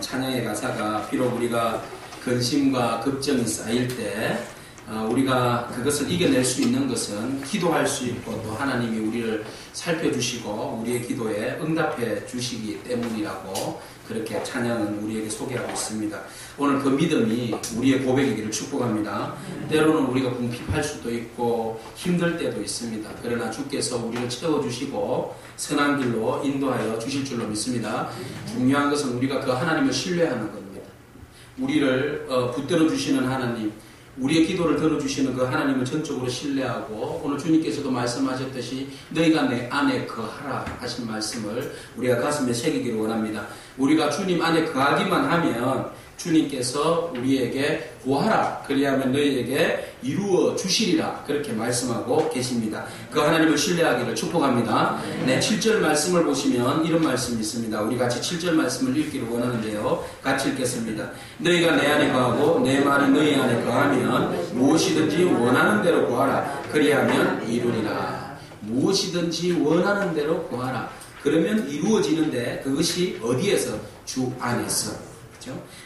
찬양의 가사가 비록 우리가 근심과 걱정이 쌓일 때 우리가 그것을 이겨낼 수 있는 것은 기도할 수 있고 또 하나님이 우리를 살펴주시고 우리의 기도에 응답해 주시기 때문이라고 그렇게 찬양은 우리에게 소개하고 있습니다. 오늘 그 믿음이 우리의 고백이기를 축복합니다. 때로는 우리가 궁핍할 수도 있고 힘들 때도 있습니다. 그러나 주께서 우리를 채워주시고 선한 길로 인도하여 주실 줄로 믿습니다. 중요한 것은 우리가 그 하나님을 신뢰하는 겁니다. 우리를 붙들어 주시는 하나님, 우리의 기도를 들어주시는 그 하나님을 전적으로 신뢰하고 오늘 주님께서도 말씀하셨듯이 너희가 내 안에 거하라 하신 말씀을 우리가 가슴에 새기기를 원합니다. 우리가 주님 안에 거하기만 하면 주님께서 우리에게 구하라 그리하면 너희에게 이루어 주시리라 그렇게 말씀하고 계십니다. 그 하나님을 신뢰하기를 축복합니다. 네, 7절 말씀을 보시면 이런 말씀이 있습니다. 우리 같이 7절 말씀을 읽기를 원하는데요. 같이 읽겠습니다. 너희가 내 안에 거하고 내 말이 너희 안에 거하면 무엇이든지 원하는 대로 구하라 그리하면 이루리라. 무엇이든지 원하는 대로 구하라. 그러면 이루어지는데 그것이 어디에서? 주 안에서.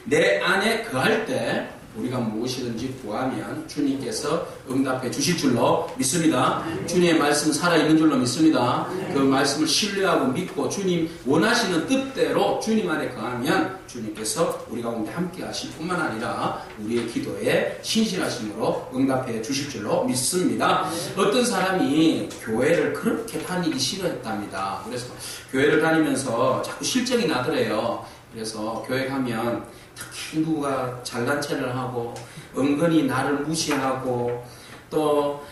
내 안에 거할 때 우리가 무엇이든지 구하면 주님께서 응답해 주실 줄로 믿습니다. 주님의 말씀 살아있는 줄로 믿습니다. 그 말씀을 신뢰하고 믿고 주님 원하시는 뜻대로 주님 안에 거하면 주님께서 우리 가운데 함께 하실 뿐만 아니라 우리의 기도에 신실하심으로 응답해 주실 줄로 믿습니다. 어떤 사람이 교회를 그렇게 다니기 싫어했답니다. 그래서 교회를 다니면서 자꾸 실정이 나더래요. 그래서 교회 가면 특히 누가 잘난 체를 하고 은근히 나를 무시하고 또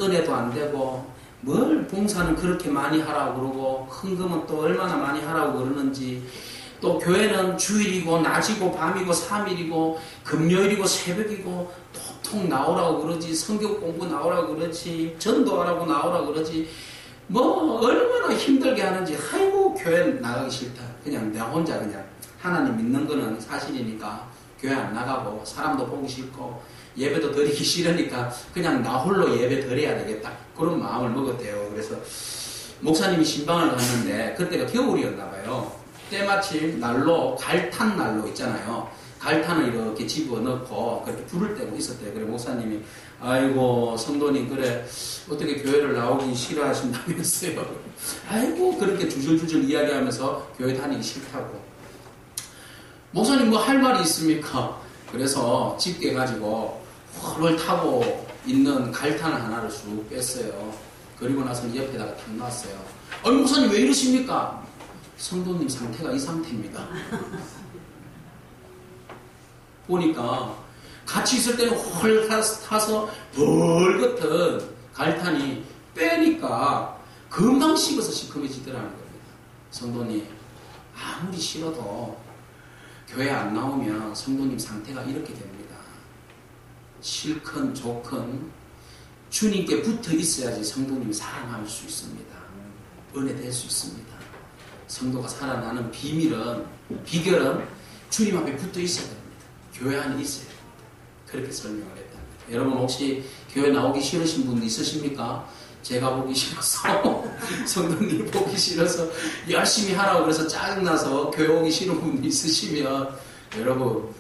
은혜도 안 되고 뭘 봉사는 그렇게 많이 하라고 그러고 헌금은 또 얼마나 많이 하라고 그러는지 또 교회는 주일이고 낮이고 밤이고 3일이고 금요일이고 새벽이고 톡톡 나오라고 그러지 성경 공부 나오라고 그러지 전도하라고 나오라고 그러지 뭐 얼마나 힘들게 하는지 아이고 교회 나가기 싫다. 그냥 내 혼자 그냥 하나님 믿는 거는 사실이니까 교회 안 나가고 사람도 보기 싫고 예배도 드리기 싫으니까 그냥 나 홀로 예배 드려야 되겠다. 그런 마음을 먹었대요. 그래서 목사님이 신방을 갔는데 그때가 겨울이었나 봐요. 때마침 난로, 갈탄 난로 있잖아요. 갈탄을 이렇게 집어넣고 그렇게 불을 떼고 있었대요. 그래 목사님이 아이고 성도님 그래 어떻게 교회를 나오기 싫어하신다면서요. 아이고 그렇게 주절주절 이야기하면서 교회 다니기 싫다고. 목사님 뭐 할 말이 있습니까? 그래서 집게 가지고 홀을 타고 있는 갈탄 하나를 쑥 뺐어요. 그리고 나서 옆에다가 탁 놨어요. 아니 목사님 왜 이러십니까? 성도님 상태가 이 상태입니다. 보니까 같이 있을 때는 홀 타서 벌겋던 갈탄이 빼니까 금방 식어서 시커매지더라는 겁니다. 성도님 아무리 싫어도 교회 안 나오면 성도님 상태가 이렇게 됩니다. 싫건 좋건 주님께 붙어 있어야지 성도님 사랑할 수 있습니다. 은혜 될 수 있습니다. 성도가 살아나는 비결은 주님 앞에 붙어 있어야 됩니다. 교회 안에 있어야 됩니다. 그렇게 설명을 했답니다. 여러분 혹시 교회 나오기 싫으신 분 있으십니까? 제가 보기 싫어서 성도님 보기 싫어서 열심히 하라고 그래서 짜증나서 교회 오기 싫은 분 있으시면 여러분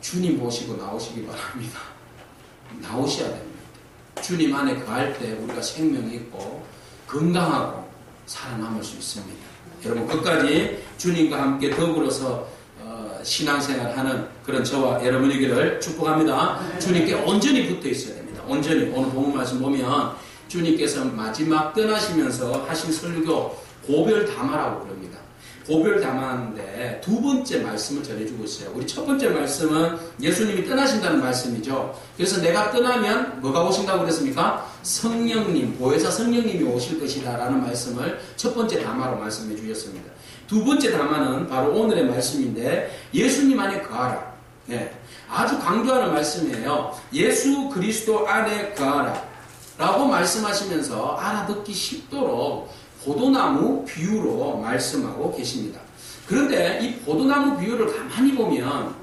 주님 보시고 나오시기 바랍니다. 나오셔야 됩니다. 주님 안에 거할 때 우리가 생명이 있고 건강하고 살아남을 수 있습니다. 여러분 끝까지 주님과 함께 더불어서 신앙생활하는 그런 저와 여러분이기를 축복합니다. 주님께 온전히 붙어 있어야 됩니다. 온전히 오늘 본문 말씀 보면 주님께서 마지막 떠나시면서 하신 설교 고별담화라고 그럽니다. 고별담화인데 두 번째 말씀을 전해주고 있어요. 우리 첫 번째 말씀은 예수님이 떠나신다는 말씀이죠. 그래서 내가 떠나면 뭐가 오신다고 그랬습니까? 성령님, 보혜사 성령님이 오실 것이다 라는 말씀을 첫 번째 담화로 말씀해 주셨습니다. 두 번째 담화는 바로 오늘의 말씀인데 예수님 안에 거하라. 네, 아주 강조하는 말씀이에요. 예수 그리스도 안에 거하라 라고 말씀하시면서 알아듣기 쉽도록 포도나무 비유로 말씀하고 계십니다. 그런데 이 포도나무 비유를 가만히 보면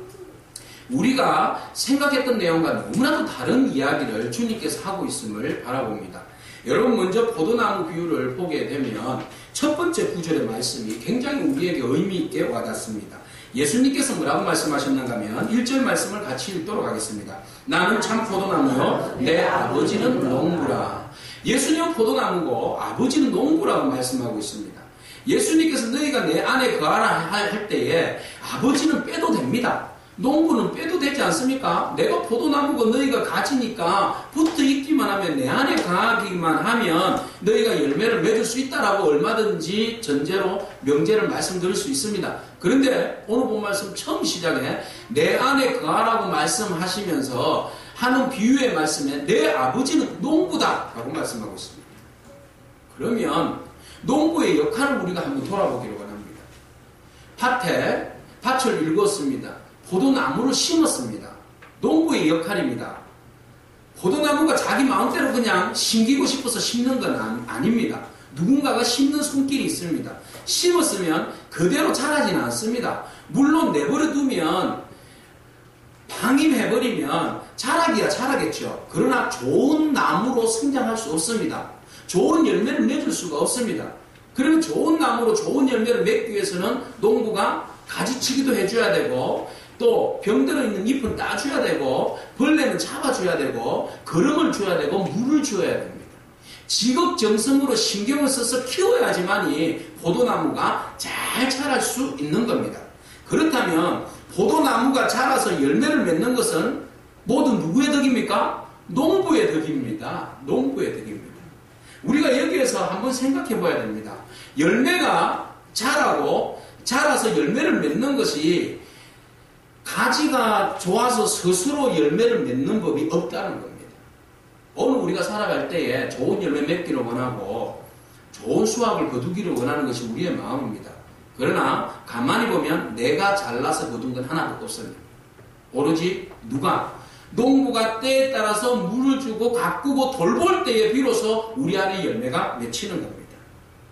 우리가 생각했던 내용과 너무나도 다른 이야기를 주님께서 하고 있음을 바라봅니다. 여러분 먼저 포도나무 비유를 보게 되면 첫 번째 구절의 말씀이 굉장히 우리에게 의미 있게 와닿습니다. 예수님께서 뭐라고 말씀하셨는가 하면 1절 말씀을 같이 읽도록 하겠습니다. 나는 참 포도나무요 내 아버지는 농부라. 예수님은 포도나무고 아버지는 농부라고 말씀하고 있습니다. 예수님께서 너희가 내 안에 거하라 할 때에 아버지는 빼도 됩니다. 농부는 빼도 되지 않습니까? 내가 포도나무고 너희가 가지니까 붙어 있기만 하면 내 안에 거하기만 하면 너희가 열매를 맺을 수 있다라고 얼마든지 전제로 명제를 말씀드릴 수 있습니다. 그런데 오늘 본 말씀 처음 시작에 내 안에 거하라고 말씀하시면서 하는 비유의 말씀에 내 아버지는 농부다 라고 말씀하고 있습니다. 그러면 농부의 역할을 우리가 한번 돌아보기로 원합니다. 밭을 읽었습니다. 포도나무를 심었습니다. 농부의 역할입니다. 포도나무가 자기 마음대로 그냥 심기고 싶어서 심는 건 아닙니다. 누군가가 심는 손길이 있습니다. 심었으면 그대로 자라지는 않습니다. 물론 내버려 두면 방임해버리면 자라기야 자라겠죠. 그러나 좋은 나무로 성장할 수 없습니다. 좋은 열매를 맺을 수가 없습니다. 그러면 좋은 나무로 좋은 열매를 맺기 위해서는 농부가 가지치기도 해줘야 되고 또 병들어 있는 잎은 따줘야 되고 벌레는 잡아줘야 되고 거름을 줘야 되고 물을 줘야 됩니다. 지극정성으로 신경을 써서 키워야지만이 포도나무가 잘 자랄 수 있는 겁니다. 그렇다면 포도나무가 자라서 열매를 맺는 것은 모두 누구의 덕입니까? 농부의 덕입니다. 농부의 덕입니다. 우리가 여기에서 한번 생각해 봐야 됩니다. 열매가 자라서 열매를 맺는 것이 가지가 좋아서 스스로 열매를 맺는 법이 없다는 겁니다. 오늘 우리가 살아갈 때에 좋은 열매 맺기를 원하고 좋은 수확을 거두기를 원하는 것이 우리의 마음입니다. 그러나 가만히 보면 내가 잘나서 거둔 건 하나도 없습니다. 오로지 농부가 때에 따라서 물을 주고 가꾸고 돌볼 때에 비로소 우리 안에 열매가 맺히는 겁니다.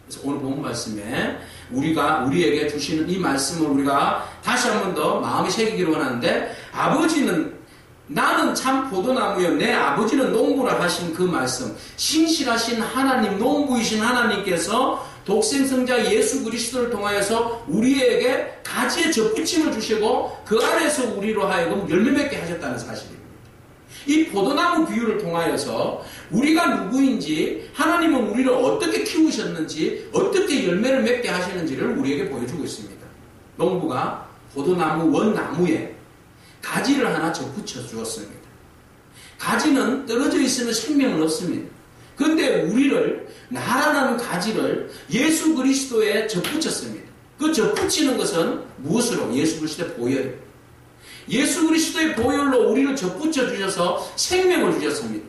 그래서 오늘 본 말씀에 우리에게 주시는 이 말씀을 우리가 다시 한 번 더 마음에 새기기를 원하는데 나는 참 포도나무여 내 아버지는 농부라 하신 그 말씀 신실하신 하나님 농부이신 하나님께서 독생성자 예수 그리스도를 통하여서 우리에게 가지에 접붙임을 주시고 그 안에서 우리로 하여금 열매 맺게 하셨다는 사실입니다. 이 포도나무 비유를 통하여서 우리가 누구인지 하나님은 우리를 어떻게 키우셨는지 어떻게 열매를 맺게 하시는지를 우리에게 보여주고 있습니다. 농부가 포도나무 원나무에 가지를 하나 접붙여 주었습니다. 가지는 떨어져 있으면 생명은 없습니다. 그런데 나라는 가지를 예수 그리스도에 접붙였습니다. 그 접붙이는 것은 무엇으로? 예수 그리스도의 보혈입니다. 예수 그리스도의 보혈로 우리를 접붙여 주셔서 생명을 주셨습니다.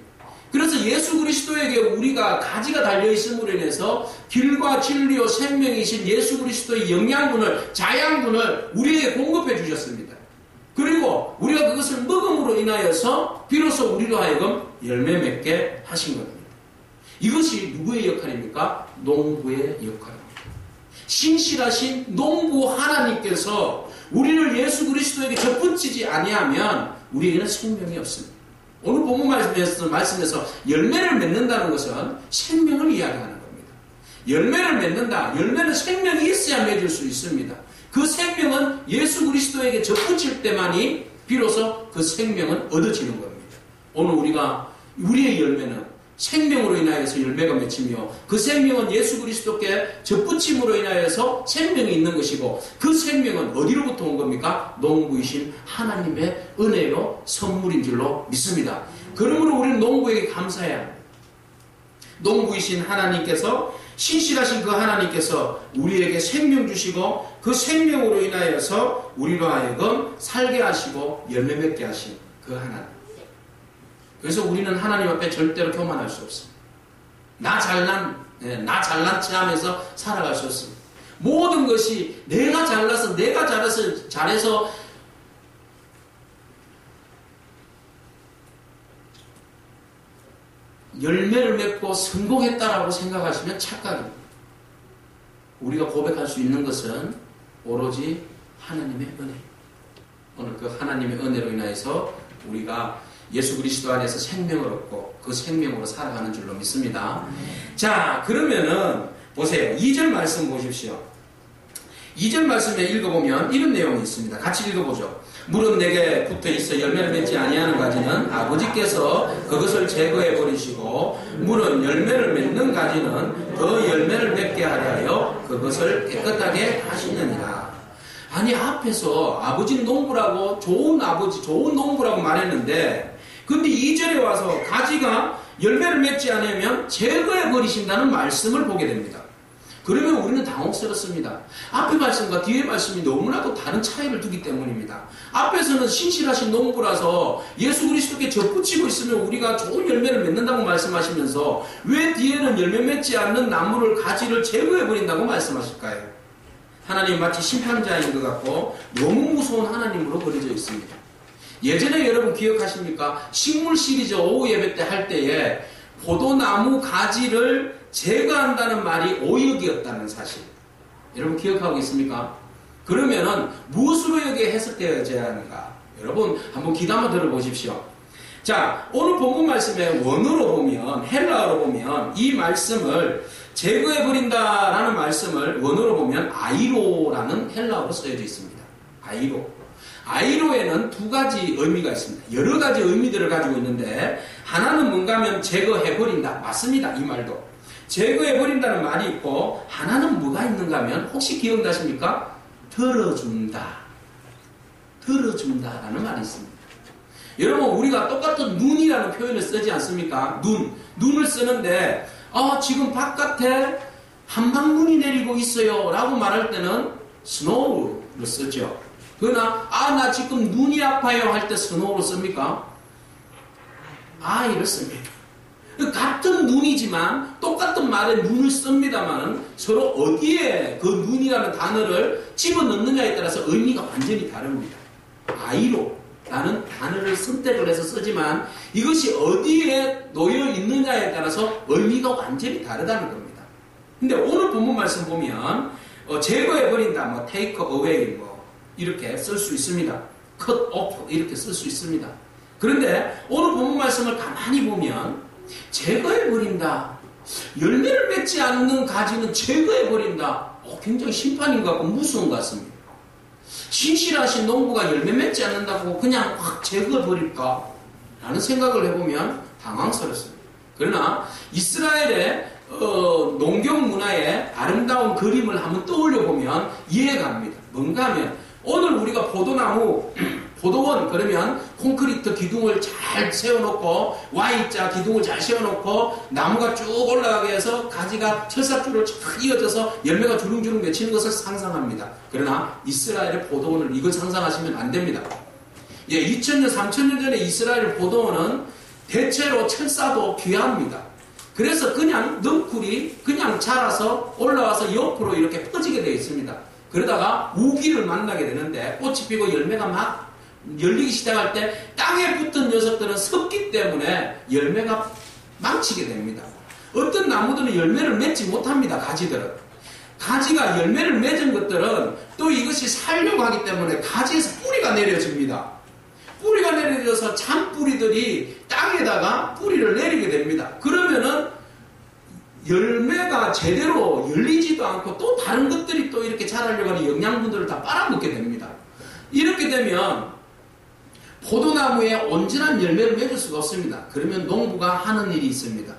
그래서 예수 그리스도에게 우리가 가지가 달려있음으로 인해서 길과 진리요 생명이신 예수 그리스도의 영양분을 자양분을 우리에게 공급해 주셨습니다. 그리고 우리가 그것을 먹음으로 인하여서 비로소 우리로 하여금 열매 맺게 하신 겁니다. 이것이 누구의 역할입니까? 농부의 역할입니다. 신실하신 농부 하나님께서 우리를 예수 그리스도에게 접붙이지 아니하면 우리에게는 생명이 없습니다. 오늘 본문 말씀에서 열매를 맺는다는 것은 생명을 이야기하는 겁니다. 열매를 맺는다. 열매는 생명이 있어야 맺을 수 있습니다. 그 생명은 예수 그리스도에게 접붙일 때만이 비로소 그 생명은 얻어지는 겁니다. 오늘 우리의 열매는 생명으로 인하여서 열매가 맺히며 그 생명은 예수 그리스도께 접붙임으로 인하여서 생명이 있는 것이고 그 생명은 어디로부터 온 겁니까? 농부이신 하나님의 은혜로 선물인 줄로 믿습니다. 그러므로 우리는 농부에게 감사해야 합니다. 농부이신 하나님께서 신실하신 그 하나님께서 우리에게 생명 주시고 그 생명으로 인하여서 우리로 하여금 살게 하시고 열매 맺게 하신 그 하나님. 그래서 우리는 하나님 앞에 절대로 교만할 수 없습니다. 나 잘난 체하면서 살아갈 수 없습니다. 모든 것이 내가 잘해서 열매를 맺고 성공했다라고 생각하시면 착각입니다. 우리가 고백할 수 있는 것은 오로지 하나님의 은혜. 오늘 그 하나님의 은혜로 인하여서 우리가 예수 그리스도 안에서 생명을 얻고 그 생명으로 살아가는 줄로 믿습니다. 자, 그러면은 보세요. 2절 말씀 보십시오. 2절 말씀에 읽어보면 이런 내용이 있습니다. 같이 읽어보죠. 물은 내게 붙어있어 열매를 맺지 아니하는 가지는 아버지께서 그것을 제거해 버리시고 물은 열매를 맺는 가지는 더 열매를 맺게 하려 그것을 깨끗하게 하시느니라. 아니 앞에서 아버지는 농부라고 좋은 아버지 좋은 농부라고 말했는데 근데 2절에 와서 가지가 열매를 맺지 않으면 제거해 버리신다는 말씀을 보게 됩니다. 그러면 우리는 당혹스럽습니다. 앞의 말씀과 뒤의 말씀이 너무나도 다른 차이를 두기 때문입니다. 앞에서는 신실하신 농부라서 예수 그리스도께 접붙이고 있으면 우리가 좋은 열매를 맺는다고 말씀하시면서 왜 뒤에는 열매 맺지 않는 나무를 가지를 제거해버린다고 말씀하실까요? 하나님 마치 심판자인 것 같고 너무 무서운 하나님으로 그려져 있습니다. 예전에 여러분 기억하십니까? 식물 시리즈 오후 예배 때 할 때에 포도나무 가지를 제거한다는 말이 오역이었다는 사실. 여러분 기억하고 있습니까? 그러면은 무엇으로 여기에 해석되어져야 하는가? 여러분 한번 귀 담아 들어보십시오. 자, 오늘 본문 말씀에 원어로 보면 헬라어로 보면 이 말씀을 제거해버린다라는 말씀을 원어로 보면 아이로라는 헬라어로 쓰여져 있습니다. 아이로. 아이로에는 두 가지 의미가 있습니다. 여러 가지 의미들을 가지고 있는데 하나는 뭔가 하면 제거해버린다. 맞습니다. 이 말도. 제거해버린다는 말이 있고 하나는 뭐가 있는가 하면 혹시 기억나십니까? 덜어준다. 덜어준다라는 말이 있습니다. 여러분 우리가 똑같은 눈이라는 표현을 쓰지 않습니까? 눈을 쓰는데 지금 바깥에 한방눈이 내리고 있어요 라고 말할 때는 스노우를 쓰죠. 그러나 나 지금 눈이 아파요 할 때 스노우를 씁니까? 아이를 씁니다. 같은 눈이지만 똑같은 말에 눈을 씁니다만 서로 어디에 그 눈이라는 단어를 집어넣느냐에 따라서 의미가 완전히 다릅니다. 아이로 라는 단어를 선택을 해서 쓰지만 이것이 어디에 놓여 있느냐에 따라서 의미가 완전히 다르다는 겁니다. 근데 오늘 본문 말씀 보면 제거해버린다, take away 이렇게 쓸 수 있습니다. cut off 이렇게 쓸 수 있습니다. 그런데 오늘 본문 말씀을 가만히 보면 제거해버린다, 열매를 맺지 않는 가지는 제거해버린다, 굉장히 심판인 것 같고 무서운 것 같습니다. 신실하신 농부가 열매 맺지 않는다고 그냥 확 제거해버릴까? 라는 생각을 해보면 당황스럽습니다. 그러나 이스라엘의 농경 문화의 아름다운 그림을 한번 떠올려보면 이해가 갑니다. 뭔가 하면 오늘 우리가 포도원 그러면 콘크리트 기둥을 잘 세워놓고 Y자 기둥을 잘 세워놓고 나무가 쭉 올라가게 해서 가지가 철사줄을 쫙 이어져서 열매가 주릉주릉 맺히는 것을 상상합니다. 그러나 이스라엘의 포도원을 이걸 상상하시면 안 됩니다. 2000년 3000년 전에 이스라엘 포도원은 대체로 철사도 귀합니다. 그래서 그냥 넝쿨이 그냥 자라서 올라와서 옆으로 이렇게 퍼지게 되어 있습니다. 그러다가 우기를 만나게 되는데 꽃이 피고 열매가 막 열리기 시작할 때 땅에 붙은 녀석들은 섭기 때문에 열매가 망치게 됩니다. 어떤 나무들은 열매를 맺지 못합니다. 가지가 열매를 맺은 것들은 또 이것이 살려고 하기 때문에 가지에서 뿌리가 내려집니다. 뿌리가 내려져서 잔뿌리들이 땅에다가 뿌리를 내리게 됩니다. 그러면은 열매가 제대로 열리지도 않고 또 다른 것들이 또 이렇게 자라려고 하는 영양분들을 다 빨아먹게 됩니다. 이렇게 되면 포도나무에 온전한 열매를 맺을 수가 없습니다. 그러면 농부가 하는 일이 있습니다.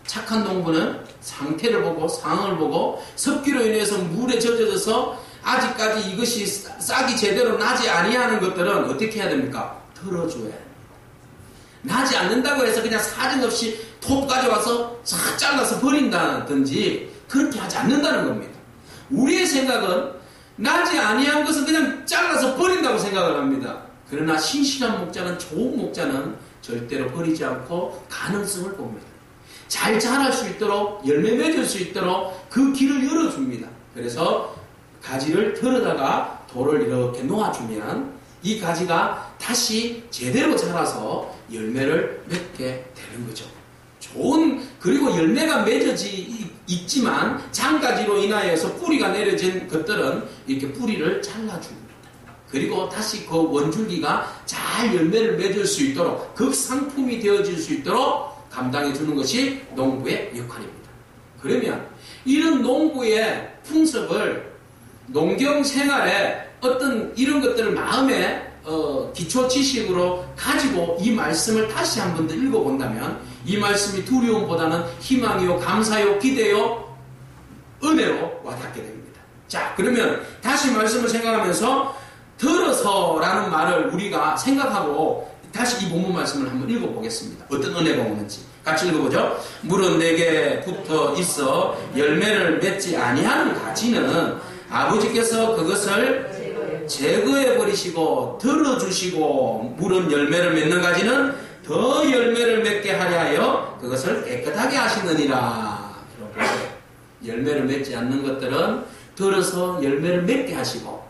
착한 농부는 상태를 보고 상황을 보고 습기로 인해서 물에 젖어져서 아직까지 이것이 싹이 제대로 나지 아니하는 것들은 어떻게 해야 됩니까? 털어줘야 합니다. 나지 않는다고 해서 그냥 사정없이 톱 가져와서 싹 잘라서 버린다든지 그렇게 하지 않는다는 겁니다. 우리의 생각은 나지 아니한 것은 그냥 잘라서 버린다고 생각을 합니다. 그러나 신실한 목자는, 좋은 목자는 절대로 버리지 않고 가능성을 봅니다. 잘 자랄 수 있도록, 열매 맺을 수 있도록 그 길을 열어줍니다. 그래서 가지를 털어다가 돌을 이렇게 놓아주면 이 가지가 다시 제대로 자라서 열매를 맺게 되는 거죠. 그리고 열매가 맺어지 있지만 장가지로 인하여서 뿌리가 내려진 것들은 이렇게 뿌리를 잘라줍니다. 그리고 다시 그 원줄기가 잘 열매를 맺을 수 있도록 극상품이 되어질 수 있도록 감당해 주는 것이 농부의 역할입니다. 그러면 이런 농부의 풍습을 농경 생활에 어떤 이런 것들을 마음에 기초 지식으로 가지고 이 말씀을 다시 한 번 더 읽어본다면 이 말씀이 두려움보다는 희망이요, 감사요, 기대요, 은혜로 와닿게 됩니다. 자, 그러면 다시 말씀을 생각하면서 들어서라는 말을 우리가 생각하고 다시 이 본문 말씀을 한번 읽어보겠습니다. 어떤 은혜가 오는지 같이 읽어보죠. 물은 내게 붙어 있어 열매를 맺지 아니하는 가지는 아버지께서 그것을 제거해 버리시고 들어주시고 물은 열매를 맺는 가지는 더 열매를 맺게 하려 하여 그것을 깨끗하게 하시느니라. 열매를 맺지 않는 것들은 들어서 열매를 맺게 하시고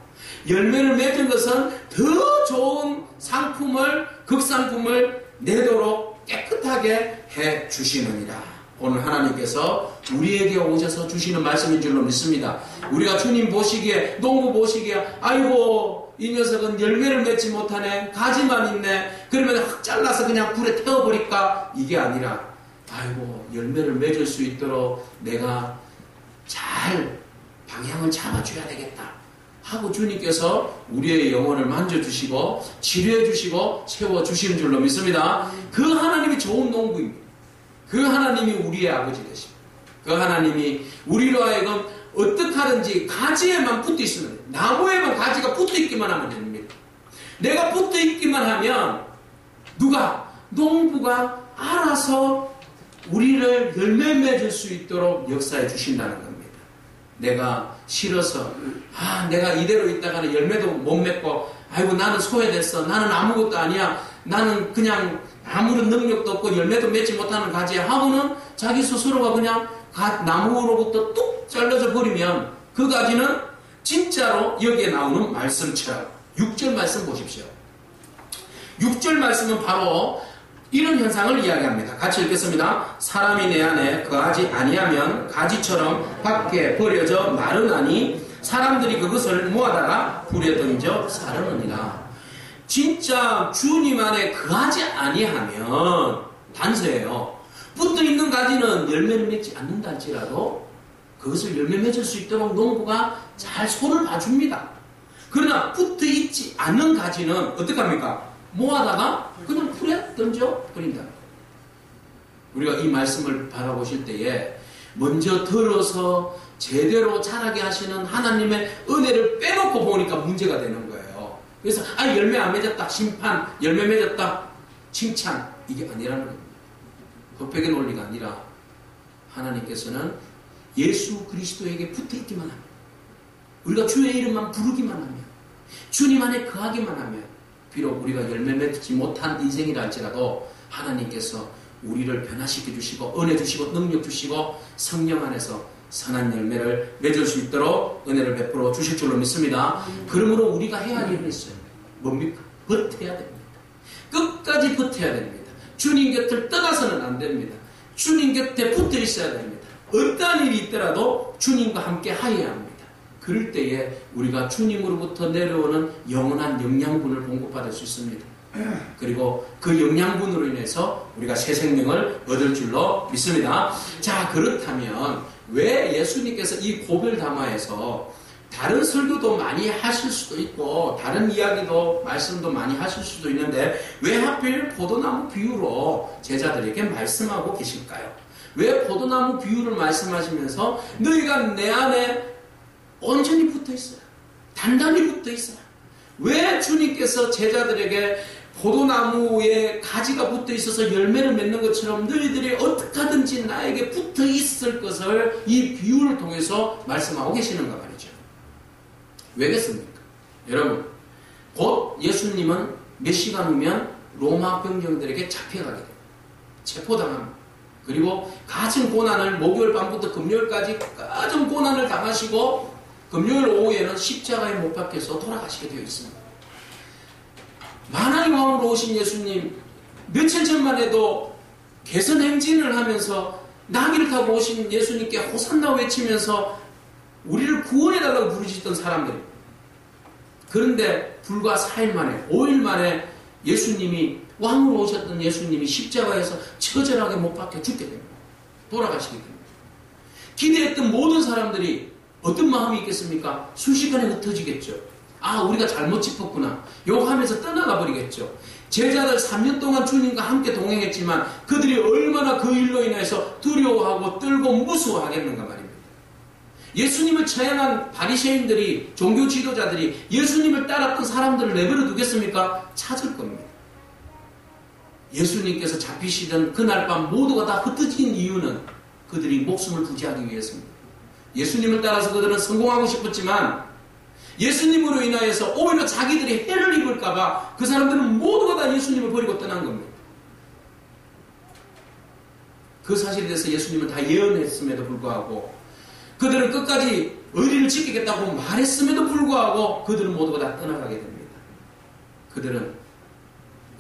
열매를 맺은 것은 더 좋은 상품을, 극상품을 내도록 깨끗하게 해 주시느니라. 오늘 하나님께서 우리에게 오셔서 주시는 말씀인 줄로 믿습니다. 우리가 주님 보시기에, 농부 보시기에 아이고 이 녀석은 열매를 맺지 못하네, 가지만 있네, 그러면 확 잘라서 그냥 불에 태워버릴까? 이게 아니라 아이고 열매를 맺을 수 있도록 내가 잘 방향을 잡아줘야 되겠다 하고 주님께서 우리의 영혼을 만져주시고 치료해주시고 채워주시는 줄로 믿습니다. 그 하나님이 좋은 농부입니다. 그 하나님이 우리의 아버지 되십니다. 그 하나님이 우리로 하여금 어떻게 하든지 가지에만 붙어 있으면 돼요. 나무에만 가지가 붙어 있기만 하면 됩니다. 내가 붙어 있기만 하면 누가? 농부가 알아서 우리를 열매 맺을 수 있도록 역사해 주신다는 겁니다. 내가 싫어서 내가 이대로 있다가는 열매도 못 맺고 아이고 나는 소외됐어, 나는 아무것도 아니야, 나는 그냥 아무런 능력도 없고 열매도 맺지 못하는 가지야 하고는 자기 스스로가 그냥 나무로부터 뚝 잘라져 버리면 그 가지는 진짜로 여기에 나오는 말씀처럼 6절 말씀 보십시오. 6절 말씀은 바로 이런 현상을 이야기합니다. 같이 읽겠습니다. 사람이 내 안에 거하지 아니하면 가지처럼 밖에 버려져 마르나니 사람들이 그것을 모아다가 불에 던져 사르느니라. 진짜 주님 안에 거하지 아니하면 단서예요. 붙어있는 가지는 열매를 맺지 않는다 할지라도 그것을 열매 맺을 수 있도록 농부가 잘 손을 봐줍니다. 그러나 붙어있지 않는 가지는 어떻게 합니까? 모아다가 그냥 풀에 던져 버린다. 우리가 이 말씀을 바라보실 때에 먼저 들어서 제대로 자라게 하시는 하나님의 은혜를 빼놓고 보니까 문제가 되는 거예요. 그래서 열매 안 맺었다 심판, 열매 맺었다 칭찬, 이게 아니라는 겁니다. 헛백의 논리가 아니라 하나님께서는 예수 그리스도에게 붙어있기만 하면, 우리가 주의 이름만 부르기만 하면, 주님 안에 거하기만 하면, 비록 우리가 열매 맺지 못한 인생이라 할지라도 하나님께서 우리를 변화시켜 주시고 은혜 주시고 능력 주시고 성령 안에서 선한 열매를 맺을 수 있도록 은혜를 베풀어 주실 줄로 믿습니다. 그러므로 우리가 해야 할 일은 있어요. 뭡니까? 버텨야 됩니다. 끝까지 버텨야 됩니다. 주님 곁을 떠나서는 안 됩니다. 주님 곁에 붙어 있어야 됩니다. 어떠한 일이 있더라도 주님과 함께 하여야 합니다. 그럴 때에 우리가 주님으로부터 내려오는 영원한 영양분을 공급받을 수 있습니다. 그리고 그 영양분으로 인해서 우리가 새 생명을 얻을 줄로 믿습니다. 자, 그렇다면 왜 예수님께서 이 고별담화에서 다른 설교도 많이 하실 수도 있고 다른 이야기도 말씀도 많이 하실 수도 있는데 왜 하필 포도나무 비유로 제자들에게 말씀하고 계실까요? 왜 포도나무 비유를 말씀하시면서 너희가 내 안에 온전히 붙어있어요. 단단히 붙어있어요. 왜 주님께서 제자들에게 포도나무에 가지가 붙어있어서 열매를 맺는 것처럼 너희들이 어떻게 하든지 나에게 붙어있을 것을 이 비유를 통해서 말씀하고 계시는가 말이죠. 왜겠습니까? 여러분, 곧 예수님은 몇 시간 후면 로마 병정들에게 잡혀가게 돼요. 체포당합니다. 그리고 가진 고난을 목요일 밤부터 금요일까지 가진 고난을 당하시고 금요일 오후에는 십자가에 못 박혀서 돌아가시게 되어 있습니다. 만왕의 왕으로 오신 예수님, 며칠 전만 해도 개선 행진을 하면서 나귀를 타고 오신 예수님께 호산나 외치면서 우리를 구원해달라고 부르시던 사람들. 그런데 불과 4일 만에, 5일 만에 예수님이, 왕으로 오셨던 예수님이 십자가에서 처절하게 못 박혀 죽게 됩니다. 돌아가시게 됩니다. 기대했던 모든 사람들이 어떤 마음이 있겠습니까? 순식간에 흩어지겠죠. 아, 우리가 잘못 짚었구나. 욕하면서 떠나가 버리겠죠. 제자들 3년 동안 주님과 함께 동행했지만 그들이 얼마나 그 일로 인해서 두려워하고 떨고 무서워하겠는가 말입니다. 예수님을 처형한 바리새인들이, 종교 지도자들이 예수님을 따랐던 사람들을 내버려 두겠습니까? 찾을 겁니다. 예수님께서 잡히시던 그날 밤 모두가 다 흩어진 이유는 그들이 목숨을 부지하기 위해서입니다. 예수님을 따라서 그들은 성공하고 싶었지만 예수님으로 인하여서 오히려 자기들이 해를 입을까봐 그 사람들은 모두가 다 예수님을 버리고 떠난 겁니다. 그 사실에 대해서 예수님은 다 예언했음에도 불구하고 그들은 끝까지 의리를 지키겠다고 말했음에도 불구하고 그들은 모두가 다 떠나가게 됩니다. 그들은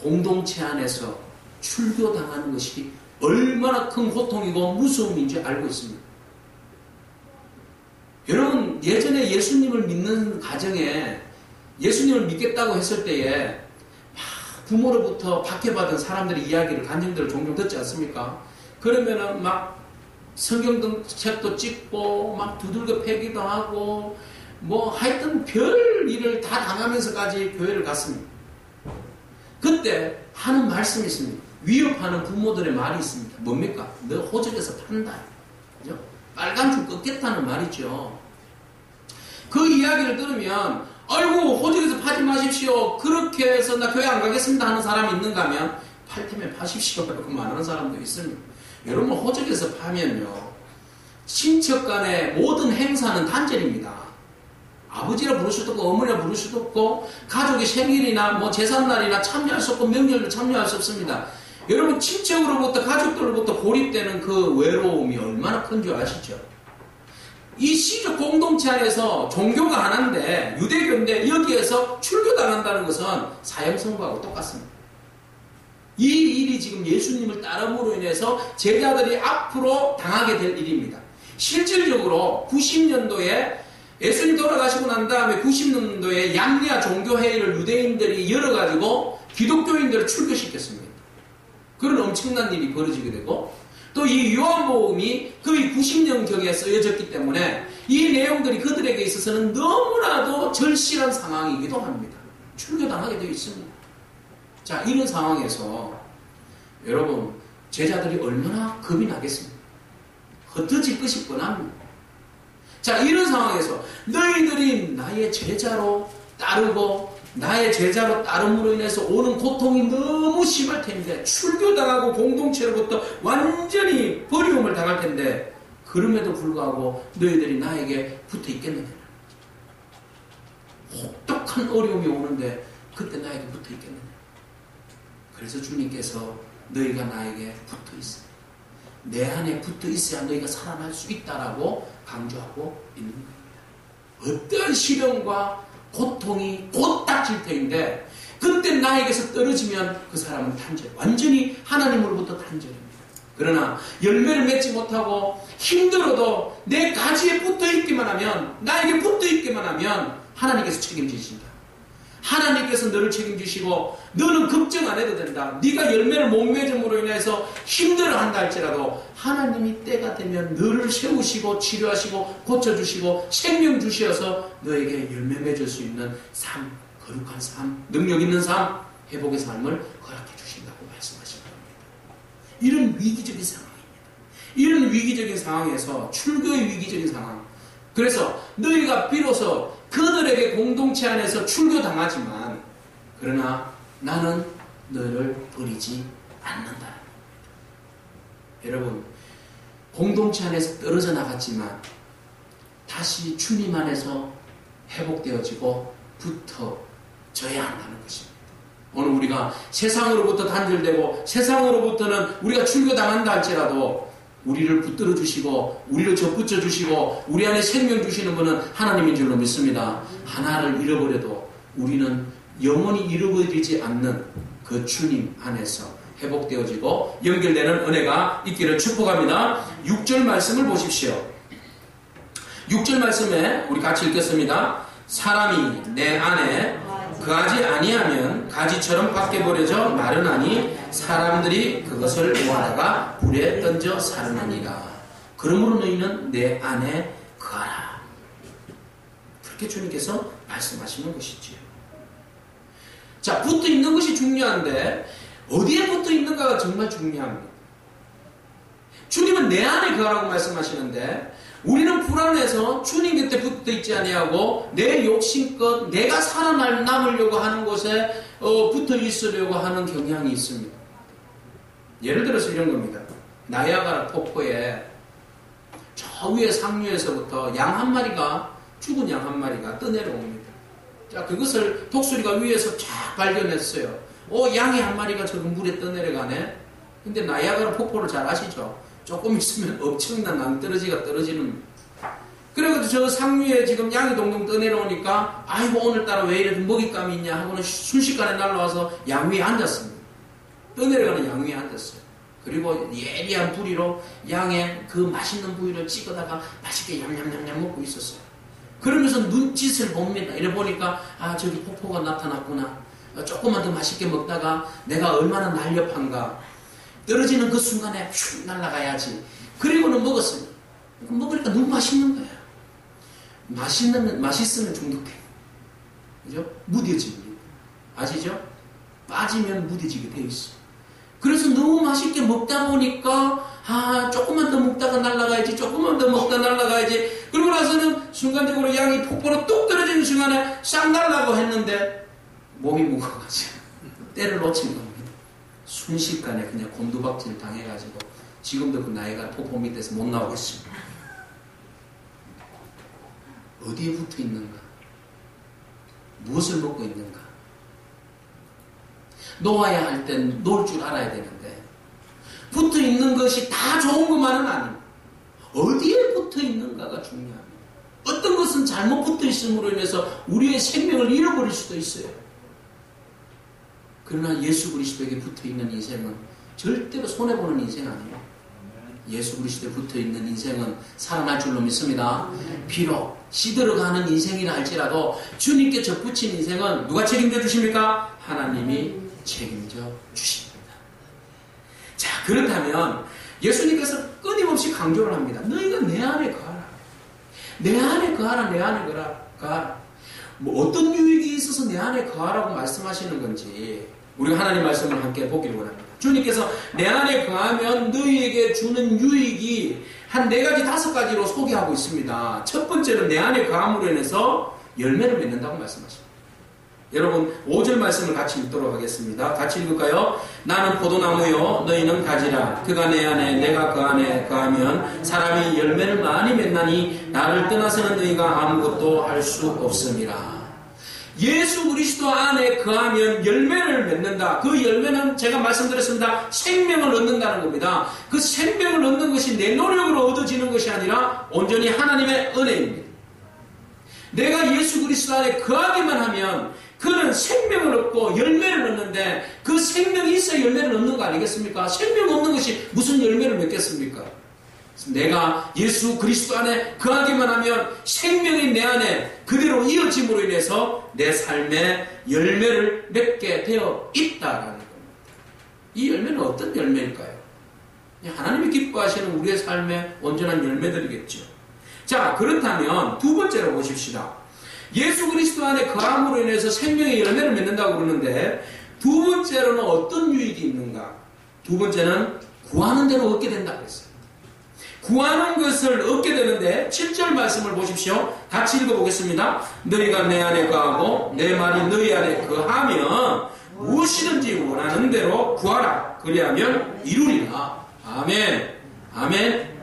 공동체 안에서 출교당하는 것이 얼마나 큰 고통이고 무서움인지 알고 있습니다. 여러분, 예전에 예수님을 믿는 가정에 예수님을 믿겠다고 했을 때에 막 부모로부터 박해받은 사람들의 이야기를, 간증들을 종종 듣지 않습니까? 그러면은 막 성경 책도 찍고 막 두들겨 패기도 하고 뭐 하여튼 별 일을 다 당하면서까지 교회를 갔습니다. 그때 하는 말씀이 있습니다. 위협하는 부모들의 말이 있습니다. 뭡니까? 너 호적에서 판다. 그죠? 빨간 줄 꺾겠다는 말이죠. 그 이야기를 들으면 아이고 호적에서 파지 마십시오. 그렇게 해서 나 교회 안 가겠습니다 하는 사람이 있는가 하면 팔 테면 파십시오 라고 말하는 사람도 있습니다. 여러분, 호적에서 파면요, 친척 간의 모든 행사는 단절입니다. 아버지라 부를 수도 없고 어머니라 부를 수도 없고 가족의 생일이나 뭐 제삿날이나 참여할 수 없고 명절도 참여할 수 없습니다. 여러분, 친척으로부터 가족들로부터 고립되는 그 외로움이 얼마나 큰 줄 아시죠? 이 시족 공동체 안에서 종교가 하나인데 유대교인데 여기에서 출교당한다는 것은 사형선고하고 똑같습니다. 이 일이 지금 예수님을 따름으로 인해서 제자들이 앞으로 당하게 될 일입니다. 실질적으로 90년도에 예수님 돌아가시고 난 다음에 90년도에 양리아 종교회의를 유대인들이 열어가지고 기독교인들을 출교시켰습니다. 그런 엄청난 일이 벌어지게 되고 또 이 요한복음이 거의 90년경에 쓰여졌기 때문에 이 내용들이 그들에게 있어서는 너무나도 절실한 상황이기도 합니다. 출교당하게 되어 있습니다. 자, 이런 상황에서 여러분, 제자들이 얼마나 겁이 나겠습니까? 흩어질 것이 뻔합니다. 자, 이런 상황에서 너희들이 나의 제자로 따르고 나의 제자로 따름으로 인해서 오는 고통이 너무 심할 텐데, 출교당하고 공동체로부터 완전히 버리움을 당할 텐데, 그럼에도 불구하고 너희들이 나에게 붙어 있겠느냐? 혹독한 어려움이 오는데 그때 나에게 붙어 있겠느냐? 그래서 주님께서 너희가 나에게 붙어 있어, 내 안에 붙어 있어야 너희가 살아날 수 있다라고 강조하고 있는 겁니다. 어떠한 시련과 고통이 곧 닥칠 터인데 그때 나에게서 떨어지면 그 사람은 단절, 완전히 하나님으로부터 단절입니다. 그러나 열매를 맺지 못하고 힘들어도 내 가지에 붙어 있기만 하면, 나에게 붙어 있기만 하면 하나님께서 책임지신다. 하나님께서 너를 책임지시고 너는 걱정 안 해도 된다. 네가 열매를 못 맺음으로 인해서 힘들어한다 할지라도 하나님이 때가 되면 너를 세우시고 치료하시고 고쳐주시고 생명 주셔서 너에게 열매 맺을 수 있는 삶, 거룩한 삶, 능력 있는 삶, 회복의 삶을 허락해 주신다고 말씀하신 겁니다. 이런 위기적인 상황입니다. 이런 위기적인 상황에서, 출교의 위기적인 상황, 그래서 너희가 비로소 그들에게 공동체 안에서 출교당하지만 그러나 나는 너를 버리지 않는다. 여러분, 공동체 안에서 떨어져 나갔지만 다시 주님 안에서 회복되어지고 붙어져야 한다는 것입니다. 오늘 우리가 세상으로부터 단절되고 세상으로부터는 우리가 출교당한다 할지라도 우리를 붙들어 주시고 우리를 접붙여 주시고 우리 안에 생명 주시는 분은 하나님인 줄로 믿습니다. 하나를 잃어버려도 우리는 영원히 잃어버리지 않는 그 주님 안에서 회복되어지고 연결되는 은혜가 있기를 축복합니다. 6절 말씀을 보십시오. 6절 말씀에 우리 같이 읽겠습니다. 사람이 내 안에 거하지 아니하면 가지처럼 밖에 버려져 마르나니 사람들이 그것을 모아다가 불에 던져 사르느니라. 그러므로 너희는 내 안에 거하라. 그렇게 주님께서 말씀하시는 것이지요. 자, 붙어 있는 것이 중요한데 어디에 붙어 있는가가 정말 중요합니다. 주님은 내 안에 거하라고 말씀하시는데 우리는 불안해서 주님 곁에 붙어 있지 아니하고 내 욕심껏 내가 살아남으려고 하는 곳에 붙어 있으려고 하는 경향이 있습니다. 예를 들어서 이런 겁니다. 나이아가라 폭포에 저 위에 상류에서부터 양 한 마리가, 죽은 양 한 마리가 떠내려옵니다. 자, 그것을 독수리가 위에서 쫙 발견했어요. 양이 한 마리가 저 물에 떠내려가네. 근데 나이아가라 폭포를 잘 아시죠? 조금 있으면 엄청난 낭떠러지가 떨어지는. 그래가지고 저 상류에 지금 양이 동동 떠내려오니까 아이고 오늘따라 왜 이렇게 먹잇감이 있냐 하고는 순식간에 날라와서 양 위에 앉았습니다. 떠내려가는 양 위에 앉았어요. 그리고 예리한 부리로 양의 그 맛있는 부위를 찍어다가 맛있게 냠냠냠냠 먹고 있었어요. 그러면서 눈짓을 봅니다. 이래 보니까 저기 폭포가 나타났구나. 조금만 더 맛있게 먹다가 내가 얼마나 날렵한가. 떨어지는 그 순간에 슉 날아가야지. 그리고는 먹었어요. 먹으니까 너무 맛있는 거예요. 맛있으면 중독해. 그죠? 무뎌집니다. 아시죠? 빠지면 무뎌지게 돼 있어요. 그래서 너무 맛있게 먹다 보니까 조금만 더 먹다가 날아가야지, 조금만 더 먹다 날아가야지. 그러고 나서는 순간적으로 양이 폭포로 뚝 떨어지는 순간에 싹 날아가고 했는데 몸이 무거워가지고 때를 놓친 겁니다. 순식간에 그냥 곤두박질 당해가지고 지금도 그 나이가 폭포 밑에서 못 나오겠습니다. 어디에 붙어 있는가? 무엇을 먹고 있는가? 놓아야 할 땐 놓을 줄 알아야 되는데 붙어 있는 것이 다 좋은 것만은 아닙니다. 어디에 붙어 있는가가 중요합니다. 어떤 것은 잘못 붙어 있음으로 인해서 우리의 생명을 잃어버릴 수도 있어요. 그러나 예수 그리스도에게 붙어 있는 인생은 절대로 손해보는 인생 아니에요. 예수 그리스도에 붙어 있는 인생은 살아날 줄로 믿습니다. 비록 시들어가는 인생이라 할지라도 주님께 접붙인 인생은 누가 책임져 주십니까? 하나님이 책임져 주십니다. 자, 그렇다면 예수님께서 끊임없이 강조를 합니다. 너희가 내 안에 거하라. 내 안에 거하라. 내 안에 거하라. 뭐 어떤 유익이 있어서 내 안에 거하라고 말씀하시는 건지 우리가 하나님 말씀을 함께 보기를 원합니다. 주님께서 내 안에 거하면 너희에게 주는 유익이 한 4가지, 5가지로 소개하고 있습니다. 첫 번째는 내 안에 거함으로 인해서 열매를 맺는다고 말씀하십니다. 여러분 5절 말씀을 같이 읽도록 하겠습니다. 같이 읽을까요? 나는 포도나무요 너희는 가지라. 그가 내 안에 내가 그 안에 거하면 사람이 열매를 많이 맺나니 나를 떠나서는 너희가 아무것도 할 수 없음이라. 예수 그리스도 안에 거하면 열매를 맺는다. 그 열매는 제가 말씀드렸습니다. 생명을 얻는다는 겁니다. 그 생명을 얻는 것이 내 노력으로 얻어지는 것이 아니라 온전히 하나님의 은혜입니다. 내가 예수 그리스도 안에 거하기만 하면 그는 생명을 얻고 열매를 얻는데 그 생명이 있어야 열매를 얻는 거 아니겠습니까? 생명 없는 것이 무슨 열매를 맺겠습니까? 내가 예수 그리스도 안에 거하기만 하면 생명이 내 안에 그대로 이어짐으로 인해서 내 삶에 열매를 맺게 되어 있다라는 겁니다. 이 열매는 어떤 열매일까요? 하나님이 기뻐하시는 우리의 삶의 온전한 열매들이겠죠. 자, 그렇다면 두 번째로 보십시다. 예수 그리스도 안에 거함으로 인해서 생명의 열매를 맺는다고 그러는데 두 번째로는 어떤 유익이 있는가? 두 번째는 구하는 대로 얻게 된다고 했어요. 구하는 것을 얻게 되는데 7절 말씀을 보십시오. 같이 읽어보겠습니다. 너희가 내 안에 거하고 내 말이 너희 안에 거하면 무엇이든지 원하는 대로 구하라. 그리하면 이루리라. 아멘. 아멘.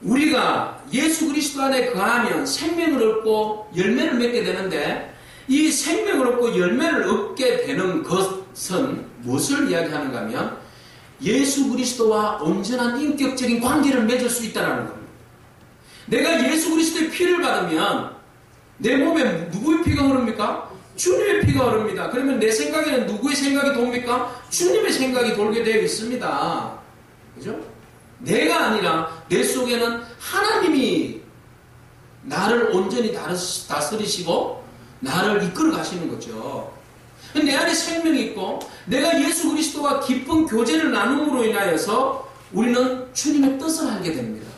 우리가 예수 그리스도 안에 거하면 생명을 얻고 열매를 맺게 되는데 이 생명을 얻고 열매를 얻게 되는 것은 무엇을 이야기하는가 하면 예수 그리스도와 온전한 인격적인 관계를 맺을 수 있다는 겁니다. 내가 예수 그리스도의 피를 받으면 내 몸에 누구의 피가 흐릅니까? 주님의 피가 흐릅니다. 그러면 내 생각에는 누구의 생각이 돕니까? 주님의 생각이 돌게 되어 있습니다. 그죠? 내가 아니라 내 속에는 하나님이 나를 온전히 다스리시고 나를 이끌어 가시는 거죠. 내 안에 생명이 있고 내가 예수 그리스도와 깊은 교제를 나눔으로 인하여서 우리는 주님의 뜻을 알게 됩니다.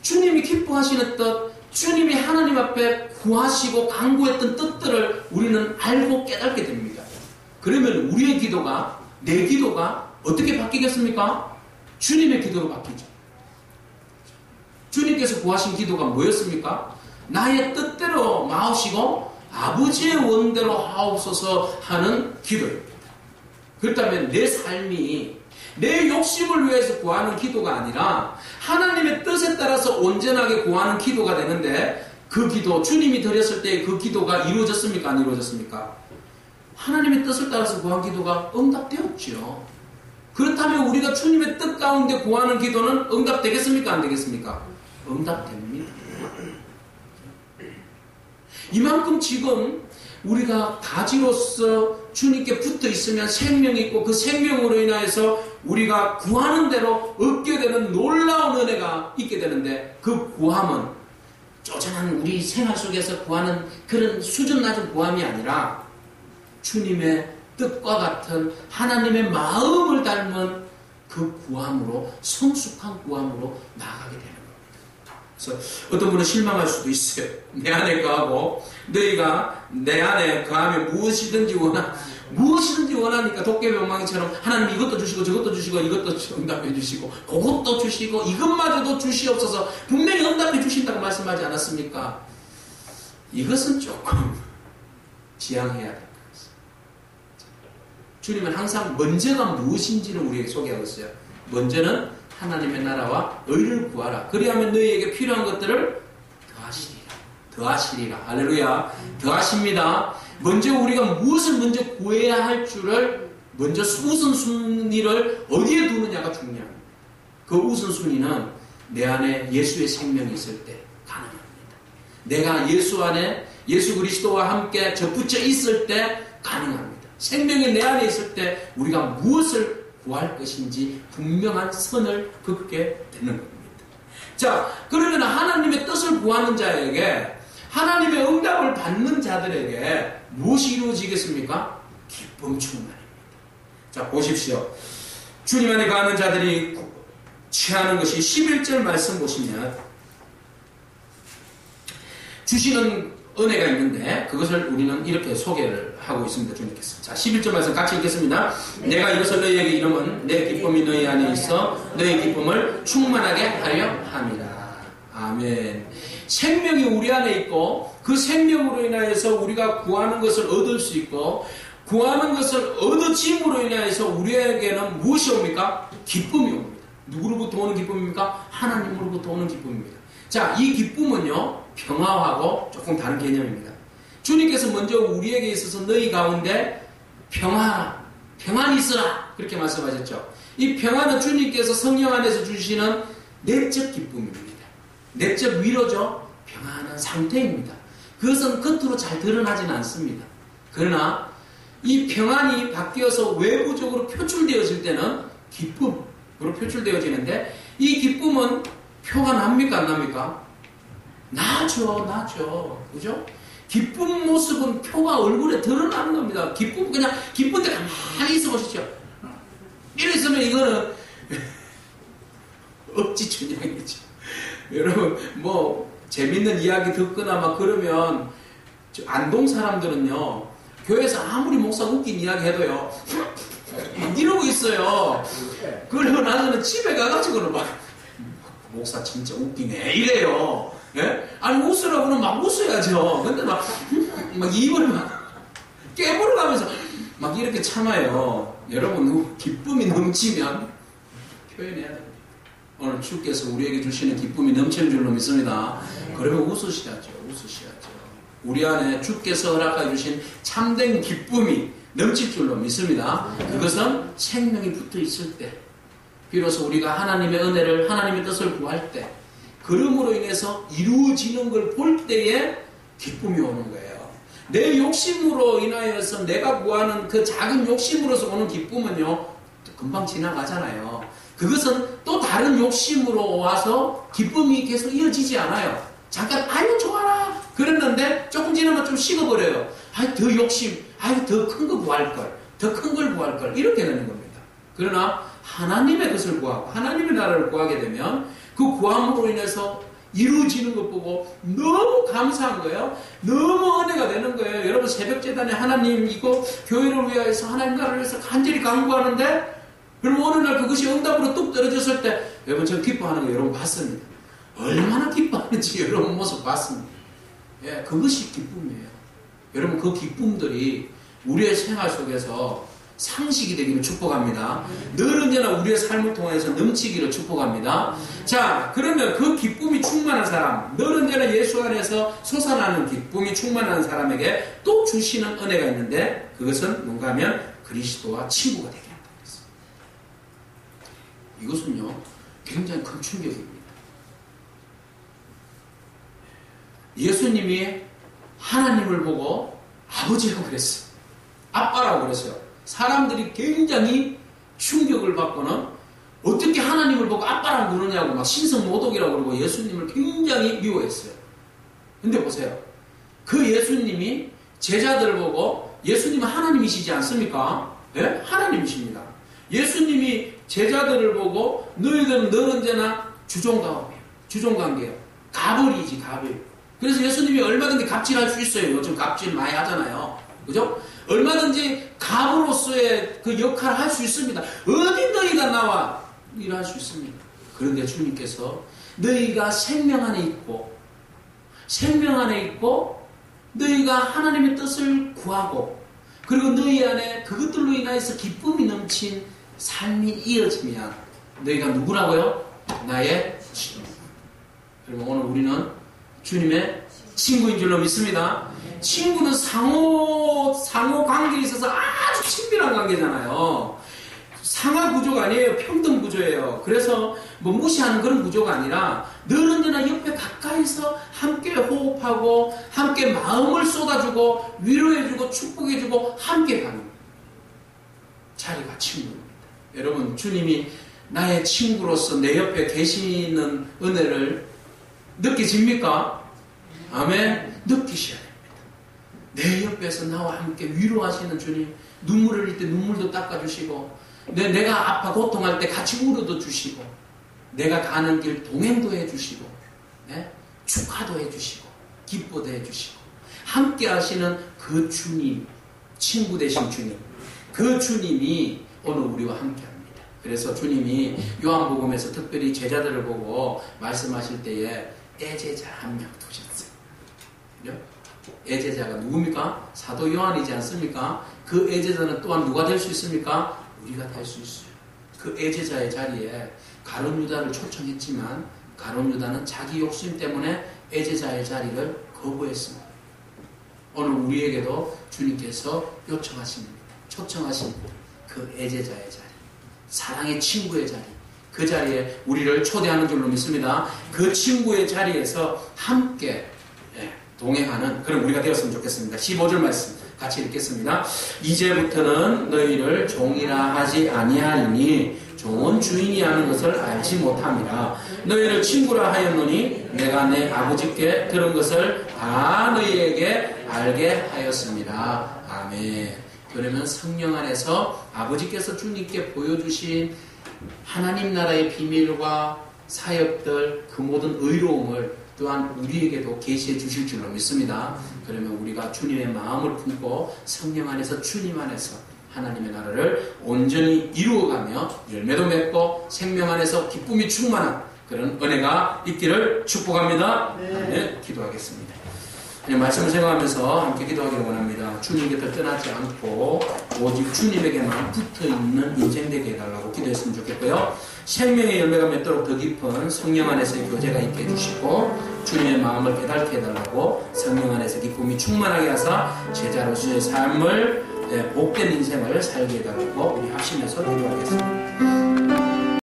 주님이 기뻐하시는 뜻, 주님이 하나님 앞에 구하시고 간구했던 뜻들을 우리는 알고 깨닫게 됩니다. 그러면 우리의 기도가, 내 기도가 어떻게 바뀌겠습니까? 주님의 기도로 바뀌죠. 주님께서 구하신 기도가 뭐였습니까? 나의 뜻대로 마옵시고 아버지의 원대로 하옵소서 하는 기도입니다. 그렇다면 내 삶이 내 욕심을 위해서 구하는 기도가 아니라 하나님의 뜻에 따라서 온전하게 구하는 기도가 되는데, 그 기도, 주님이 드렸을 때 그 기도가 이루어졌습니까? 안 이루어졌습니까? 하나님의 뜻을 따라서 구한 기도가 응답되었죠. 그렇다면 우리가 주님의 뜻 가운데 구하는 기도는 응답되겠습니까? 안 되겠습니까? 응답됩니다. 이만큼 지금 우리가 가지로서 주님께 붙어 있으면 생명이 있고, 그 생명으로 인하여서 우리가 구하는 대로 얻게 되는 놀라운 은혜가 있게 되는데, 그 구함은 쪼잔한 우리 생활 속에서 구하는 그런 수준 낮은 구함이 아니라 주님의 뜻과 같은 하나님의 마음을 닮은 그 구함으로, 성숙한 구함으로 나아가게 되는 겁니다. 그래서 어떤 분은 실망할 수도 있어요. 내 안에 거하고 너희가 내 안에 거하면 무엇이든지 원하니까 도깨비방망이처럼 하나님 이것도 주시고 저것도 주시고 이것도 응답해 주시고 그것도 주시고 이것마저도 주시옵소서, 분명히 응답해 주신다고 말씀하지 않았습니까? 이것은 조금 지양해야 될 것 같습니다. 주님은 항상 먼저가 무엇인지를 우리에게 소개하고 있어요. 먼저는 하나님의 나라와 의를 구하라. 그리하면 너희에게 필요한 것들을 더하시리라. 할렐루야. 더하십니다. 먼저 우리가 무엇을 먼저 구해야 할 줄을, 먼저 우선순위를 어디에 두느냐가 중요합니다. 그 우선순위는 내 안에 예수의 생명이 있을 때 가능합니다. 내가 예수 안에, 예수 그리스도와 함께 접붙여 있을 때 가능합니다. 생명이 내 안에 있을 때 우리가 무엇을 구할 것인지 분명한 선을 긋게 되는 겁니다. 자, 그러면 하나님의 뜻을 구하는 자에게, 하나님의 응답을 받는 자들에게 무엇이 이루어지겠습니까? 기쁨 충만입니다. 자, 보십시오. 주님 안에 가는 자들이 취하는 것이 11절 말씀 보시면 주시는 은혜가 있는데, 그것을 우리는 이렇게 소개를 하고 있습니다. 주님께서. 자, 11절 말씀 같이 읽겠습니다. 내가 이것을 너희에게 이름은 내 기쁨이 너희 안에 있어 너희 기쁨을 충만하게 하려 함이라. 아멘. 생명이 우리 안에 있고, 그 생명으로 인하여서 우리가 구하는 것을 얻을 수 있고, 구하는 것을 얻어짐으로 인하여서 우리에게는 무엇이 옵니까? 기쁨이 옵니다. 누구로부터 오는 기쁨입니까? 하나님으로부터 오는 기쁨입니다. 자, 이 기쁨은요, 평화하고 조금 다른 개념입니다. 주님께서 먼저 우리에게 있어서 너희 가운데 평안이 있으라, 그렇게 말씀하셨죠. 이 평안은 주님께서 성령 안에서 주시는 내적 기쁨입니다. 내적 위로죠. 평안한 상태입니다. 그것은 겉으로 잘 드러나지는 않습니다. 그러나 이 평안이 바뀌어서 외부적으로 표출되어질 때는 기쁨으로 표출되어지는데, 이 기쁨은 표가 납니까 안 납니까? 나죠. 그죠? 기쁜 모습은 표가 얼굴에 드러나는 겁니다. 그냥 기쁜데 가만히 있어 보시죠. 이래 있으면 이거는 억지춘향이죠. 여러분, 재밌는 이야기 듣거나 막 그러면, 안동 사람들은요, 교회에서 아무리 목사 웃긴 이야기 해도요, 이러고 있어요. 그러고 나서는 집에 가가지고는 막, 목사 진짜 웃기네, 이래요. 예? 아니, 웃으라고는 막 웃어야죠. 근데 막 입을 막 깨물어가면서 막 이렇게 참아요. 여러분, 기쁨이 넘치면 표현해야 됩니다. 오늘 주께서 우리에게 주시는 기쁨이 넘치는 줄로 믿습니다. 그러면 웃으셔야죠. 우리 안에 주께서 허락해 주신 참된 기쁨이 넘칠 줄로 믿습니다. 그것은 생명이 붙어 있을 때, 비로소 우리가 하나님의 은혜를, 하나님의 뜻을 구할 때, 그름으로 인해서 이루어지는 걸 볼 때에 기쁨이 오는 거예요. 내 욕심으로 인하여서 내가 구하는 그 작은 욕심으로서 오는 기쁨은요, 금방 지나가잖아요. 그것은 또 다른 욕심으로 와서 기쁨이 계속 이어지지 않아요. 잠깐, 아유, 좋아라. 그랬는데 조금 지나면 좀 식어버려요. 아유, 더 욕심. 아유, 더 큰 거 구할 걸. 더 큰 걸 구할 걸. 이렇게 되는 겁니다. 그러나 하나님의 것을 구하고 하나님의 나라를 구하게 되면 그 구함으로 인해서 이루어지는 것 보고 너무 감사한 거예요. 너무 은혜가 되는 거예요. 여러분 새벽재단에 하나님 이거 교회를 위하여서 하나님 나라를 위해서 간절히 간구하는데 그럼 어느 날 그것이 응답으로 뚝 떨어졌을 때 여러분 저 기뻐하는 거 여러분 봤습니다. 얼마나 기뻐하는지 여러분 모습 봤습니다. 예, 그것이 기쁨이에요. 여러분 그 기쁨들이 우리의 생활 속에서 상식이 되기를 축복합니다. 늘 언제나 우리의 삶을 통해서 넘치기를 축복합니다. 자, 그러면 그 기쁨이 충만한 사람, 늘 언제나 예수 안에서 솟아나는 기쁨이 충만한 사람에게 또 주시는 은혜가 있는데 그것은 뭔가 하면 그리스도와 친구가 되게 한다고 했습니다. 이것은요 굉장히 큰 충격입니다. 예수님이 하나님을 보고 아버지라고 그랬어요. 아빠라고 그랬어요. 사람들이 굉장히 충격을 받고는 어떻게 하나님을 보고 아빠라고 그러냐고 막 신성모독이라고 그러고 예수님을 굉장히 미워했어요. 근데 보세요. 그 예수님이 제자들을 보고 예수님은 하나님이시지 않습니까? 네? 하나님이십니다. 예수님이 제자들을 보고 너희들은 늘 언제나 주종관계예요. 가벌이지 가벌. 그래서 예수님이 얼마든지 갑질할 수 있어요. 요즘 갑질 많이 하잖아요. 그죠? 얼마든지 갑으로서의 그 역할을 할 수 있습니다. 어디 너희가 나와 일할 수 있습니다. 그런데 주님께서 너희가 생명 안에 있고 너희가 하나님의 뜻을 구하고 그리고 너희 안에 그것들로 인하여서 기쁨이 넘친 삶이 이어지면 너희가 누구라고요? 나의 친구. 그리고 오늘 우리는 주님의 친구인 줄로 믿습니다. 친구는 상호 관계에 있어서 아주 친밀한 관계잖아요. 상하 구조가 아니에요. 평등 구조예요. 그래서 뭐 무시하는 그런 구조가 아니라 늘 언제나 옆에 가까이서 함께 호흡하고 함께 마음을 쏟아주고 위로해주고 축복해주고 함께 가는 자리가 친구입니다. 여러분 주님이 나의 친구로서 내 옆에 계시는 은혜를 느껴집니까? 아멘. 느끼셔야 됩니다. 내 옆에서 나와 함께 위로하시는 주님, 눈물을 흘릴 때 눈물도 닦아주시고 내가 아파 고통할 때 같이 울어도 주시고 내가 가는 길 동행도 해주시고 축하도 해주시고 기뻐도 해주시고 함께 하시는 그 주님, 친구 되신 주님, 그 주님이 오늘 우리와 함께 합니다. 그래서 주님이 요한복음에서 특별히 제자들을 보고 말씀하실 때에 애제자 한 명 두셨어요. 그죠? 애제자가 누굽니까? 사도 요한이지 않습니까? 그 애제자는 또한 누가 될 수 있습니까? 우리가 될 수 있어요. 그 애제자의 자리에 가룟 유다를 초청했지만 가룟 유다는 자기 욕심 때문에 애제자의 자리를 거부했습니다. 오늘 우리에게도 주님께서 요청하십니다. 초청하십니다. 그 애제자의 자리, 사랑의 친구의 자리, 그 자리에 우리를 초대하는 줄로 믿습니다. 그 친구의 자리에서 함께 동행하는 그런 우리가 되었으면 좋겠습니다. 15절 말씀 같이 읽겠습니다. 이제부터는 너희를 종이라 하지 아니하리니 종은 주인이 하는 것을 알지 못함이라. 너희를 친구라 하였노니 내가 내 아버지께 들은 것을 다 너희에게 알게 하였습니다. 아멘. 그러면 성령 안에서 아버지께서 주님께 보여주신 하나님 나라의 비밀과 사역들 그 모든 의로움을 또한 우리에게도 계시해 주실 줄로 믿습니다. 그러면 우리가 주님의 마음을 품고 성령 안에서 주님 안에서 하나님의 나라를 온전히 이루어가며 열매도 맺고 생명 안에서 기쁨이 충만한 그런 은혜가 있기를 축복합니다. 네, 기도하겠습니다. 네, 말씀을 생각하면서 함께 기도하기를 원합니다. 주님 곁을 떠나지 않고 오직 주님에게만 붙어있는 인생 되게 해달라고 기도했으면 좋겠고요. 생명의 열매가 맺도록 더 깊은 성령 안에서의 교제가 있게 해주시고 주님의 마음을 깨닫게 해달라고 성령 안에서 기쁨이 충만하게 하사 제자로서의 삶을 복된 인생을 살게 해달라고 우리 합심해서 기도하겠습니다.